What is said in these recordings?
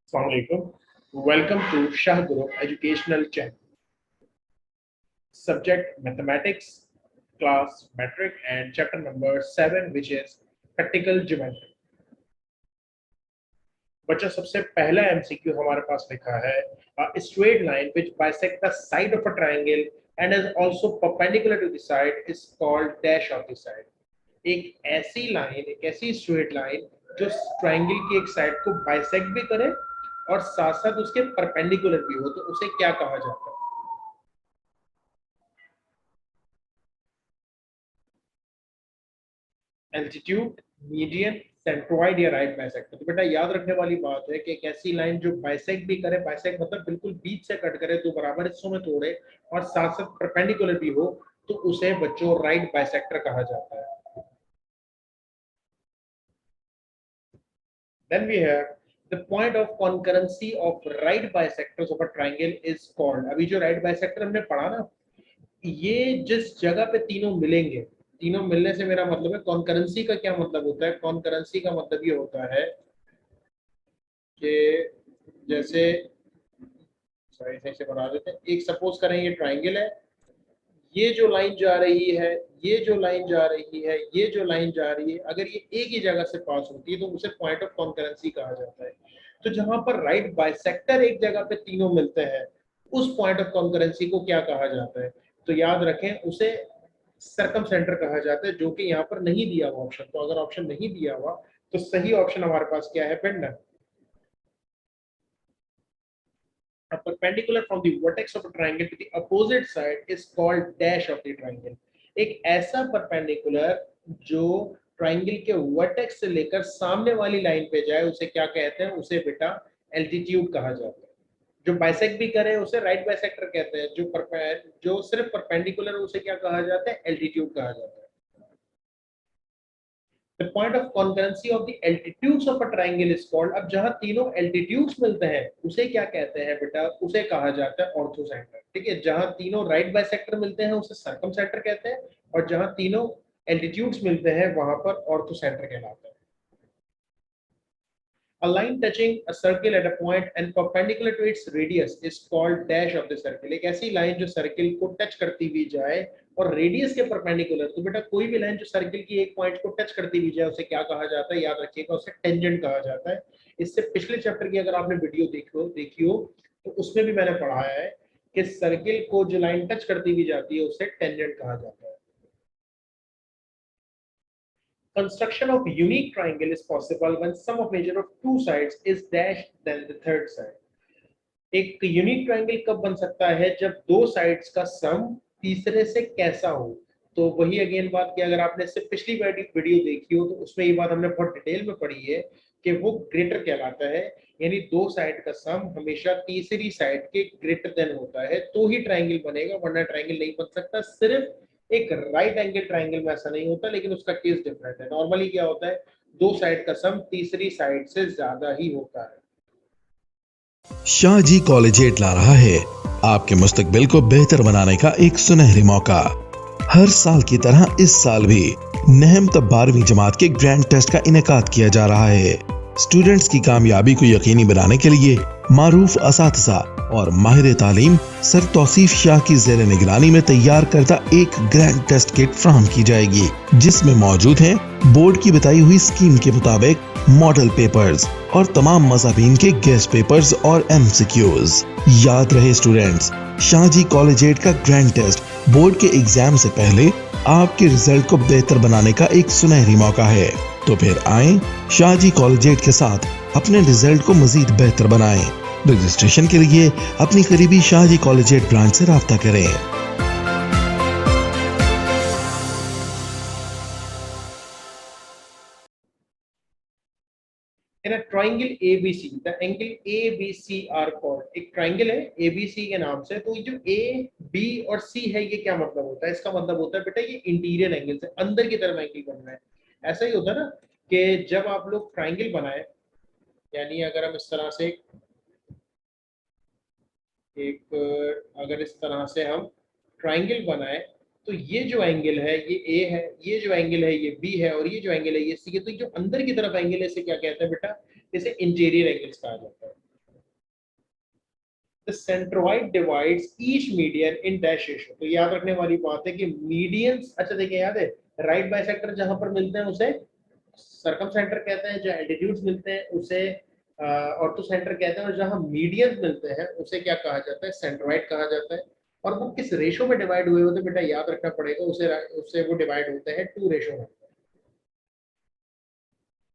Assalamualaikum. Welcome to Shah Group Educational Channel. Subject Mathematics, class Metric, and chapter number 7, which is Practical Geometry. बच्चों सबसे पहला MCQ हमारे पास लिखा है straight line which bisect the side of a triangle and is also perpendicular to the side is called dash of the side. एक ऐसी line, एक ऐसी स्ट्रेट लाइन जो ट्रायंगल की एक साइड को बाइसेक्ट भी करे और साथ साथ उसके परपेंडिकुलर भी हो, तो उसे क्या कहा जाता है? एल्टीट्यूड, मीडियन, सेंट्रोइड या राइट बाइसेक्टर. तो बेटा याद रखने वाली बात है कि एक ऐसी लाइन जो बाइसेक्ट भी करे, बाइसेक्ट मतलब बिल्कुल बीच से कट करे, दो बराबर हिस्सों में तोड़े और साथ साथ परपेंडिकुलर भी हो, तो उसे बच्चों राइट बाइसेक्टर कहा जाता है. Then we have the point of concurrency of right bisectors of a triangle is called. अभी जो right bisector हमने पढ़ा ना, ये जिस जगह पे तीनों मिलेंगे, तीनों मिलने से मेरा मतलब है कॉन्करेंसी का क्या मतलब होता है? कॉन्करेंसी का मतलब ये होता है कि जैसे सही से बना देते हैं. एक सपोज करें ये ट्राइंगल है, ये जो लाइन जा रही है, ये जो लाइन जा रही है, ये जो लाइन जा रही है, अगर ये एक ही जगह से पास होती है तो उसे पॉइंट ऑफ कॉन्करेंसी कहा जाता है. तो जहां पर राइट बाइसेक्टर एक जगह पे तीनों मिलते हैं, उस पॉइंट ऑफ कॉन्करेंसी को क्या कहा जाता है? तो याद रखें, उसे सर्कम सेंटर कहा जाता है, जो कि यहाँ पर नहीं दिया हुआ ऑप्शन. तो अगर ऑप्शन नहीं दिया हुआ तो सही ऑप्शन हमारे पास क्या है? Pen down. A perpendicular from the vertex of a triangle to the opposite side is called dash of the triangle. एक ऐसा perpendicular जो ट्राइंगल के वर्टेक्स से लेकर सामने वाली लाइन पे जाए, उसे क्या कहते हैं? उसे बेटा एल्टीट्यूड कहा जाता है. जो बाइसेक्ट भी करे उसे राइट बाइसेक्टर कहते हैं. जो सिर्फ परपेंडिकुलर उसे क्या कहा जाता है? एल्टीट्यूड कहा जाता है. The point of concurrency of the altitudes of a triangle is called. अब जहां तीनों altitudes मिलते हैं उसे क्या कहते हैं बेटा? उसे कहा जाता है ऑर्थोसेंटर. ठीक है, जहां तीनों राइट बाइसेक्टर मिलते हैं उसे सर्कमसेंटर कहते हैं, और जहां तीनों altitudes मिलते हैं वहां पर ऑर्थोसेंटर कहलाता है. A line touching a circle at a point and perpendicular to its radius is called dash of the circle. एक ऐसी लाइन जो सर्किल को टच करती हुई जाए और रेडियस के परपेंडिकुलर. तो बेटा कोई भी लाइन जो सर्किल की एक पॉइंट को टच करती हुई जाए उसे क्या कहा जाता है? याद रखिएगा, उसे टेंजेंट कहा जाता है. इससे पिछले चैप्टर की अगर आपने वीडियो देखी हो तो उसमें भी मैंने पढ़ाया है कि सर्किल को जो लाइन टच करती हुई जाती है उसे टेंजेंट कहा जाता है. Construction of unique triangle is possible when sum of measure of two sides is dashed than the third side. एक यूनिक ट्रायंगल कब बन सकता है? जब दो साइड्स का सम तीसरे से कैसा हो. तो वही अगेन बात की, अगर आपने इससे पिछली वीडियो देखी हो तो उसमें ये बात हमने बहुत डिटेल में पढ़ी है कि वो ग्रेटर कहलाता है. यानी दो साइड का सम हमेशा तीसरी साइड के ग्रेटर देन होता है तो ही ट्रायंगल बनेगा, वरना ट्रायंगल नहीं बन सकता. सिर्फ एक राइट एंगल ट्रायंगल में ऐसा नहीं होता, लेकिन उसका केस डिफरेंट है. नॉर्मली क्या होता है? दो साइड का सम तीसरी साइड से ज्यादा ही होता है. शाहजी कॉलेजिएट ला रहा है आपके मुस्तकबिल को बेहतर बनाने का एक सुनहरी मौका. हर साल की तरह इस साल भी नहम तब 12वीं जमात के ग्रैंड टेस्ट का इनेकाद किया जा रहा है. स्टूडेंट्स की कामयाबी को यकीनी बनाने के लिए मारूफ असातिज़ा और माहिर तालीम सर तौसीफ शाह की ज़ेर निगरानी में तैयार करता एक ग्रैंड टेस्ट किट फ्राहम की जाएगी, जिसमें मौजूद हैं बोर्ड की बताई हुई स्कीम के मुताबिक मॉडल पेपर्स और तमाम मज़ाबीन के गेस्ट पेपर्स और एमसीक्यूज. याद रहे स्टूडेंट्स, शाहजी कॉलेजिएट का ग्रैंड टेस्ट बोर्ड के एग्जाम से पहले आपके रिजल्ट को बेहतर बनाने का एक सुनहरी मौका है. तो फिर आएं शाहजी कॉलेजिएट के साथ अपने रिजल्ट को मजीद बेहतर बनाएं. रजिस्ट्रेशन के लिए अपनी करीबी शाहजी कॉलेजिएट ब्रांच से राब्ता करें. In a triangle ABC, the angle ABC are called. एक ट्राइंगल है ABC के नाम से. तो ये जो A, B और C है, ये क्या मतलब होता है? इसका मतलब होता है बेटा ये इंटीरियर एंगल से अंदर की तरफ एंगल बन रहा है. ऐसा ही होता है ना कि जब आप लोग ट्राइंगल बनाए, यानी अगर हम इस तरह से अगर इस तरह से हम ट्राइंगल बनाए, तो ये जो एंगल है ये A है, ये जो एंगल है ये B है, और ये जो एंगल है ये C है. तो जो अंदर की तरफ एंगल है इसे क्या कहते हैं बेटा? इसे इंटीरियर एंगल्स कहा जाता है. the centroid divides each median in dash ratio। तो याद रखने वाली बात है कि मीडियंस, अच्छा देखिए याद है राइट बाइसेक्टर जहां पर मिलते हैं उसे सर्कम सेंटर कहते हैं, जहां एल्टीट्यूड्स मिलते हैं उसे ऑर्थो सेंटर कहते हैं, और जहां मीडियंस मिलते हैं उसे क्या कहा जाता है, सेंट्रोइड कहा जाता है। और वो किस रेशो में डिवाइड हुए होते हैं बेटा याद रखना पड़ेगा, उससे वो डिवाइड होते हैं 2 रेशो में।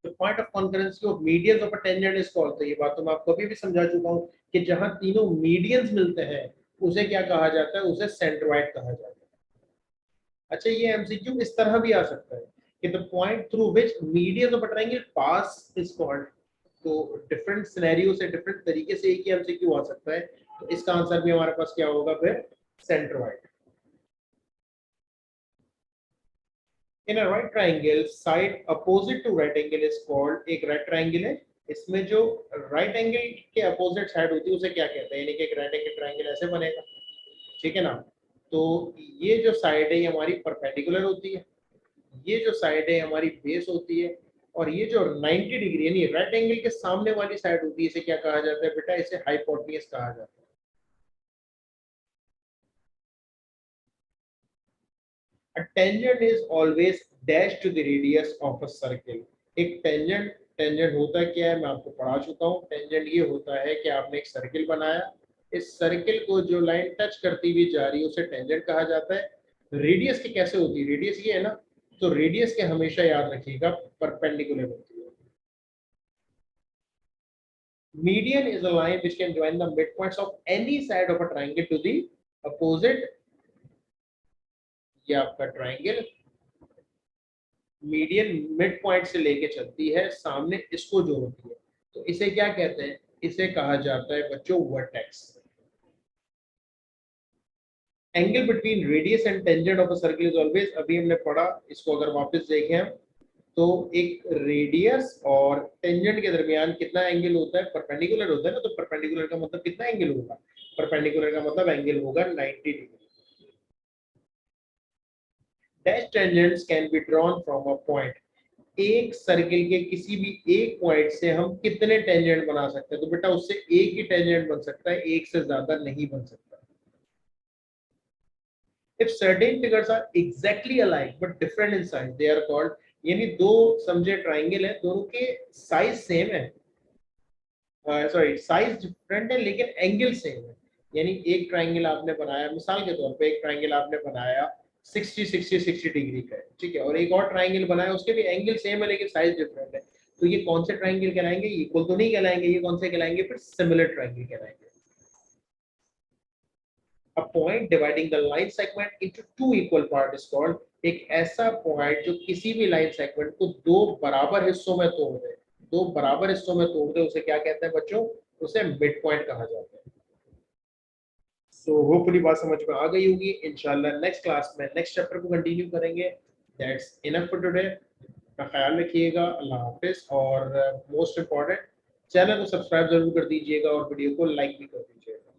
The point of concurrency of medians of a tangent is called, तो ये बात तो मैं आपको अभी भी समझा चुका हूँ कि जहां तीनों मीडियंस मिलते हैं उसे क्या कहा जाता है, उसे सेंट्रोइड कहा जाता है। अच्छा ये एमसीक्यू इस तरह भी आ सकता है कि the point through which medians of a triangle pass is called. तो डिफरेंट सिनेरियो से डिफरेंट तरीके से एक ही एमसीक्यू आ सकता है, तो इसका आंसर भी हमारे पास क्या होगा फिर, centroid. In a right triangle, side opposite to right angle is called, एक right triangle है, इसमें जो right angle के opposite side होती है उसे क्या कहते हैं, यानी कि एक right angle triangle ऐसे बनेगा, ठीक है ना। तो ये जो side है ये हमारी perpendicular होती है, ये जो side है हमारी base होती है, और ये जो 90 डिग्री यानी right angle के सामने वाली side होती है इसे क्या कहा जाता है बेटा, इसे hypotenuse कहा जाता है। A tangent is always dash to the radius of a circle। एक टेंजेंट होता क्या है मैं आपको पढ़ा चुका हूँ। टेंजेंट ये होता है कि आपने एक सर्किल बनाया, इस सर्किल को जो लाइन टच करती हुई जा रही है उसे टेंजेंट कहा जाता है। रेडियस की कैसे होती है, रेडियस ये है ना, तो रेडियस के हमेशा याद रखिएगा परपेंडिकुलर होती है। Median is a line which can join the midpoints of any side of a triangle to the opposite. ये आपका ट्रायंगल मीडियन मिड पॉइंट से लेके चलती है सामने इसको जोड़ती है, तो इसे क्या कहते हैं, इसे कहा जाता है बच्चों vertex. Angle between radius and tangent of a circle is always, अभी हमने पढ़ा, इसको अगर वापस देखें हम तो एक रेडियस और टेंजेंट के दरमियान कितना एंगल होता है, परपेंडिकुलर होता है ना, तो परपेंडिकुलर का मतलब कितना एंगल होगा, परपेंडिकुलर का मतलब एंगल होगा 90 degree. Dash tangents can be drawn from a point, एक सर्किल के किसी भी एक पॉइंट से हम कितने टेंजेंट बना सकते हैं, तो बेटा उससे एक ही टेंजेंट बन सकता है, एक से ज्यादा नहीं बन सकता। If certain figures are exactly alike but different in size, they are called, यानी दो समझे ट्राइंगल है, दोनों के साइज सेम है, सॉरी साइज डिफरेंट है लेकिन एंगल सेम है। यानी एक ट्राइंगल आपने बनाया, मिसाल के तौर पे एक ट्राइंगल आपने बनाया 60 डिग्री का है, ठीक है, और एक और ट्राइंगल बनाया उसके भी एंगल सेम है लेकिन साइज डिफरेंट है, तो ये कौन से ट्राइंगल कहलाएंगे, इक्वल तो नहीं कहलाएंगे, ये कौन से कहलाएंगे, फिर सिमिलर ट्राइंगल कहलाएंगे। A point dividing the line segment into two equal parts is called, एक ऐसा पॉइंट जो किसी भी लाइन सेगमेंट को दो बराबर हिस्सों में तोड़ दे, दो बराबर हिस्सों में तोड़ दे, उसे क्या कहते हैं बच्चों, उसे मिड पॉइंट कहा जाता है। सो होपफुली बात समझ में आ गई होगी। इंशाल्लाह नेक्स्ट क्लास में नेक्स्ट चैप्टर को कंटिन्यू करेंगे। That's enough for today. अपना ख्याल रखिएगा, अल्लाह हाफिज, और मोस्ट इम्पोर्टेंट चैनल को सब्सक्राइब जरूर कर दीजिएगा और वीडियो को लाइक भी कर दीजिएगा।